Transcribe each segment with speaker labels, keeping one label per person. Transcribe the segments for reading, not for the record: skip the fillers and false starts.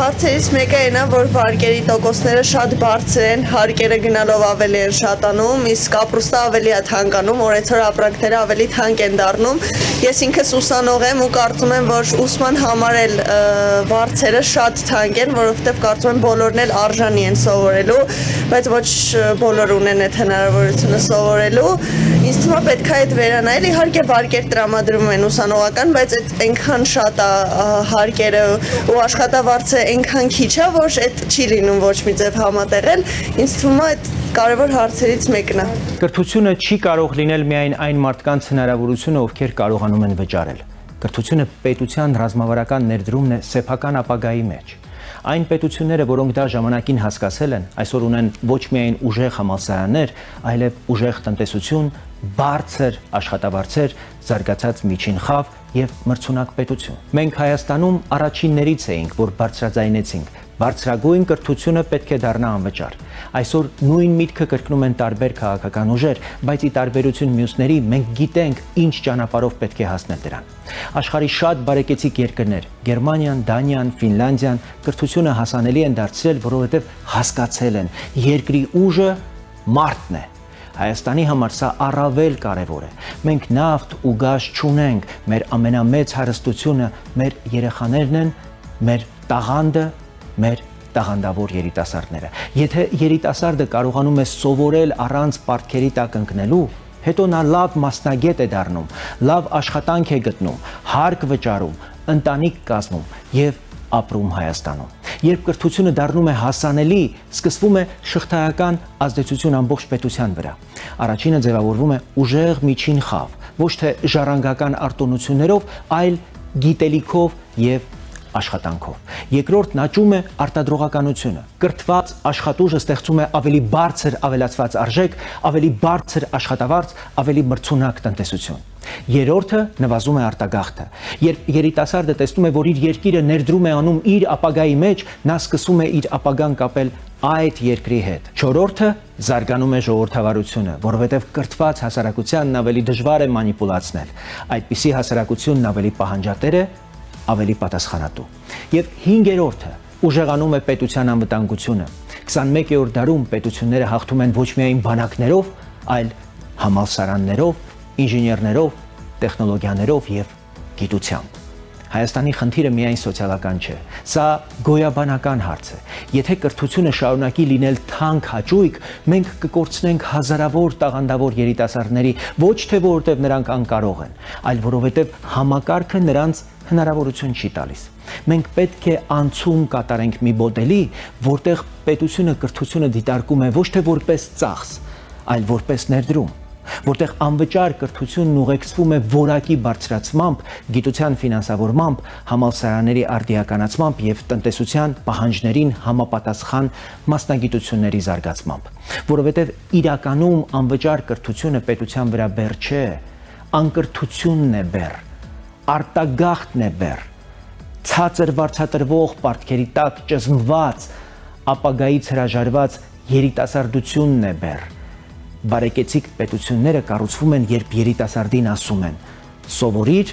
Speaker 1: Հարցերից մեկը այն է, որ վարկերի տոկոսները շատ բարձր են, հարկերը գնալով ավելի են շատանում, իսկ ապրուստը ավելի է թանկանում, օրեցօր ապրանքները ավելի թանկ են դառնում։ Ես ինքս ուսանող եմ ու կարծում եմ, որ ուսման համար էլ վարձերը շատ թանկ են, որովհետև կարծում եմ բոլորն էլ արժանի են սովորելու, բայց ոչ բոլորը ունեն այդ հնարավորությունը սովորելու։ Ինձ թվում է պետք է այդ վերանայել, իհարկե վարկեր տրամադրում են ուսանողական, բայց այդ այնքան շատ է հարկերը ու աշխատավարձը այնքան քիչ է, որ այդ չի լինում ոչ մի ձև համատեղել, ինձ թվում է այդ կարևոր հարցերից մեկն է։
Speaker 2: Կրթությունը չի կարող լինել միայն այն մարդկանց հնարավորությունը, ովքեր կարողանում են վճարել։ Կրթությունը պետության ռազմավարական ներդրումն է սեփական ապագայի մեջ։ Այն պետությունները, որոնք դա ժամանակին հասկացել են, այսօր ունեն ոչ միայն ուժեղ համալսարաններ, այլև ուժեղ տնտեսություն, բարձր աշխատավարձեր, զարգացած միջին խավ եւ մրցունակ պետություն։ Մենք Հայաստանում առաջիններից էինք, որ բարձրաձայնեցինք. բարձրագույն կրթությունը պետք է դառնա անվճար։ Այսօր նույն միտքը կրկնում են տարբեր քաղաքական ուժեր, բայց ի տարբերություն մյուսների մենք գիտենք ինչ ճանապարհով պետք է հասնել դրան։ Աշխարհի շատ բարեկեցիկ երկրներ՝ Գերմանիան, Դանիան, Ֆինլանդիան կրթությունը հասանելի են դարձրել, որովհետև հասկացել են՝ երկրի ուժը մարդն է։ Հայաստանի համար սա առավել կարևոր է։ Մենք նավթ ու գազ չունենք, մեր ամենամեծ հարստությունը մեր երեխաներն են, մեր տաղանդը, մեր տաղանդավոր երիտասարդները։ Եթե երիտասարդը կարողանում է սովորել առանց պարտքերի տակ ընկնելու, հետո նա լավ մասնագետ է դառնում, լավ աշխատանք է գտնում, հարկ վճարում, ընտանիք կազմում եւ ապրում Հայաստանում։ Երբ կրթությունը դառնում է հասանելի, սկսվում է շղթայական ազդեցություն ամբողջ պետության վրա։ Առաջինը ձևավորվում է ուժեղ միջին խավ, ոչ թե ժառանգական արտոնություններով, այլ գիտելիքով եւ աշխատանքով։ Երկրորդն աճում է արտադրողականությունը։ Կրթված աշխատուժը ստեղծում է ավելի բարձր ավելացված արժեք, ավելի բարձր աշխատավարձ, ավելի մրցունակ տնտեսություն։ Երրորդը նվազում է արտագաղթը։ Երբ երիտասարդը տեսնում է, որ իր երկիրը ներդրում է անում իր ապագայի մեջ, նա սկսում է իր ապագան կապել այդ երկրի հետ։ Չորրորդը զարգանում է ժողովրդավարությունը, որովհետև կրթված հասարակությանն ավելի դժվար է մանիպուլացնել։ Այդպիսի հասարակությունն ավելի պահանջատեր է, ավելի պատասխանատու։ Եվ հինգերորդը ուժեղանում է պետության անվտանգությունը։ 21-րդ դարում պետությունները հաղթում են ոչ միայն բանակներով, այլ համալսարաններով, ինժեներներով, տեխնոլոգիաներով եւ գիտությամբ։ Հայաստանի խնդիրը միայն սոցիալական չէ, սա գոյաբանական հարց է։ Եթե կրթությունը շարունակի լինել թանկ հաճույք, մենք կկորցնենք հազարավոր տաղանդավոր երիտասարդների, ոչ թե որովհետև նրանք անկարող են, այլ որովհետև համակարգը նրանց հնարավորություն չի տալիս։ Մենք պետք է անցում կատարենք մի մոդելի, որտեղ պետությունը կրթությունը դիտարկում է ոչ թե որպես ծախս, այլ որպես ներդրում, որտեղ անվճար կրթությունն ուղեկցվում է որակի բարձրացմամբ, գիտության ֆինանսավորմամբ, համալսարանների արդիականացմամբ եւ տնտեսության պահանջներին համապատասխան մասնագիտությունների զարգացմամբ, որովհետեւ իրականում անվճար կրթությունը պետության վրա բեռ չէ, անկրթությունն է բեռ, արտագաղթն է բեռ, ցածր վարձատրվող պարտքերի տակ ճզմված, ապագայից հրաժարված երիտասարդությունն է բեռ։ Բարեկեցիկ պետությունները կառուցվում են, երբ երիտասարդին ասում են. սովորիր,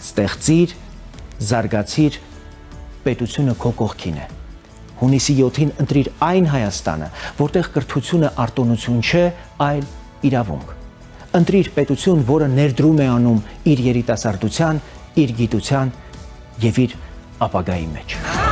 Speaker 2: ստեղծիր, զարգացիր, պետությունը քո կողքին է։ Հունիսի 7-ին ընտրիր այն Հայաստանը, որտեղ կրթությունը արտոնություն չէ, այլ իրավունք։ Ընտրիր պետություն, որը ներդրում է անում իր երիտասարդության, իր գիտության եւ իր ապագայի մեջ։